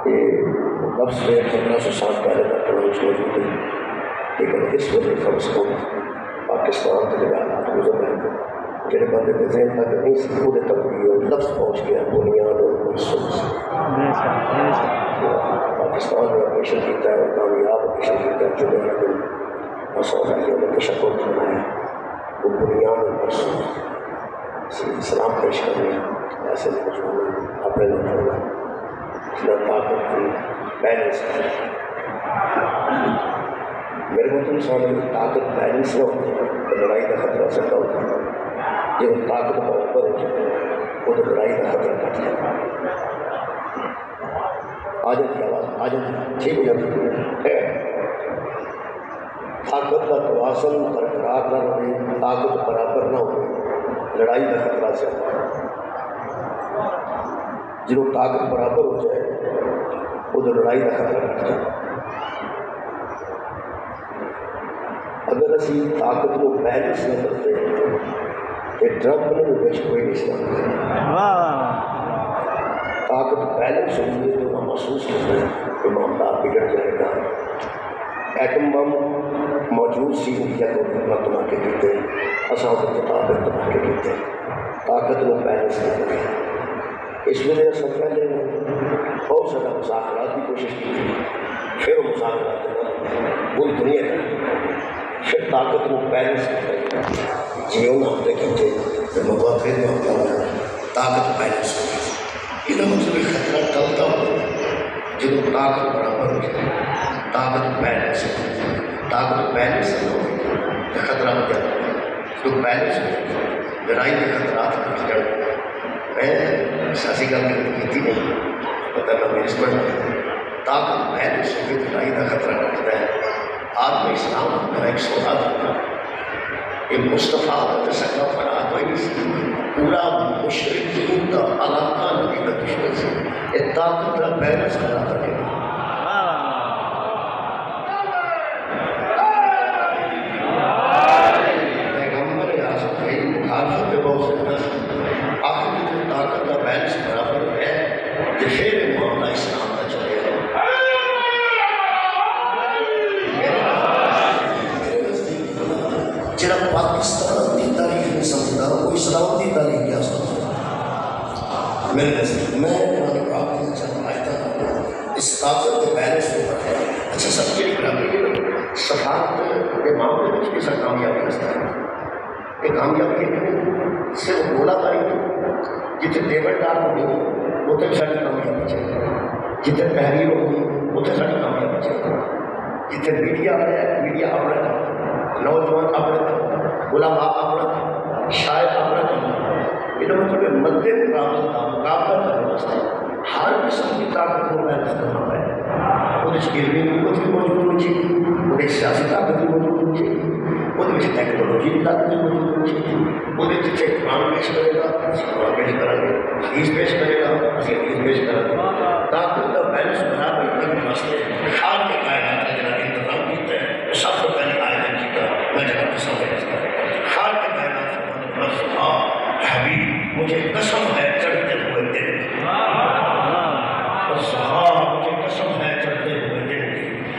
یہ نفس میں 15 سے 60 پیارے ڈاکٹر موجود ہیں، لیکن اس وجہ کم از کم پاکستان کے جگہ حالات گزر رہے ہیں جہاں بندے کے ذہن تک نہیں سی خود تک بھی لفظ پہنچ گیا بنیاد اور محسوس پاکستان نے آپریشن کیتا ہے اور کامیاب آپریشن کیتا ہے جو میرا دل مسئلہ نے تشکر بنایا وہ بنیاد اور محسوس اسلام پیش کرنے ایسے نوجوان اپنے نوجوان طاقت کی بیلنس میرے مطلب سامنے طاقت بیلنس نہ ہو تو لڑائی کا خطرہ سکتا ہوتا جب طاقت برابر ہو جائے وہ تو لڑائی کا خطرہ کٹ جائے آجت کی آواز آجت ٹھیک ہو جاتی ہے طاقت کا توازن برقرار نہ رہے طاقت برابر نہ ہو لڑائی کا خطرہ سے جنہوں طاقت برابر ہو جائے وہ تو لڑائی کا خطرہ کٹ جائے اگر اسی طاقت کو بیلنس نہ کرتے کہ ڈرگ نے بھی بیچ کوئی نہیں سکتا طاقت بیلنس ہوئی ہے تو ہم محسوس کرتے ہیں کہ معاملات بگڑ جائے گا ایٹم بم موجود سی انڈیا کو بنا کے دیتے اصل کے مطابق بنا کے دیتے طاقت کو بیلنس نہیں کرتے اس وجہ سے پہلے بہت زیادہ مذاکرات کی کوشش کی تھی پھر وہ مذاکرات پوری دنیا کا پھر طاقت کو بیلنس کرتے جیوں نہ ہوتے کہتے پھر مقابلے میں ہوتا ہے طاقت بیلنس ہوتی ہے مطلب خطرہ ٹلتا ہو جب طاقت برابر ہو جائے طاقت بیلنس طاقت بیلنس نہ ہو خطرہ ہو جاتا ہے تو بیلنس ہو لڑائی کے خطرات کٹ جائے میں سیاسی گل کی تھی نہیں پتہ نہ میرے سمجھ طاقت بیلنس ہو کے لڑائی کا خطرہ کٹتا ہے آدمی اسلام میرا ایک سوال تھا کہ مصطفیٰ کا سکا فنا کوئی نہیں پورا مشرقین کا علاقہ نبی کا دشمن سے یہ طاقت کا بیلنس کرا کرے پیغمبر اعظم بھائی مخالفت پہ بہت سے آخر کی طاقت کا بیلنس برابر ہے کہ پھر معاملہ اسلام کا چلے گا جڑا پاکستان کی تاریخ نہیں سمجھتا وہ اسلام کی تاریخ کیا سمجھتا میرے نزدیک میں آپ کے چاہتا اس طاقت کے بیلنس کے اوپر ہے اچھا سب کے لیے صفات کے معاملے میں کس طرح کامیابی رستا ہے یہ کامیابی ہے صرف گولا باری جتنے ٹیبل ٹاپ ہونی اتنے ساری کامیابی چاہیے جتنے تحریر ہونی اتنے ساری کامیابی چاہیے جتنے میڈیا ہے میڈیا اپنا کام نوجوان اپنا کام علماء اپنا کام شاعر اپنا کام یہ مطلب مد مقابلہ کرنے واسطے ہر قسم کی طاقت کو بیلنس کرنا پڑے وہ علمی قوت بھی موجود ہونی چاہیے وہ سیاسی طاقت بھی موجود ہونی چاہیے وہ ٹیکنالوجی کی طاقت بھی موجود ہونی چاہیے وہ جتنے قرآن پیش کرے گا قرآن پیش کریں گے حدیث پیش کرے گا حدیث پیش کریں گے طاقت کا بیلنس برابر کرنے واسطے خال کے کائنات کا جناب انتظام کیتا ہے وہ سب سے پہلے آیت کیتا میں جناب قسم ہے خال کے کائنات سے بس حبیب مجھے قسم ہے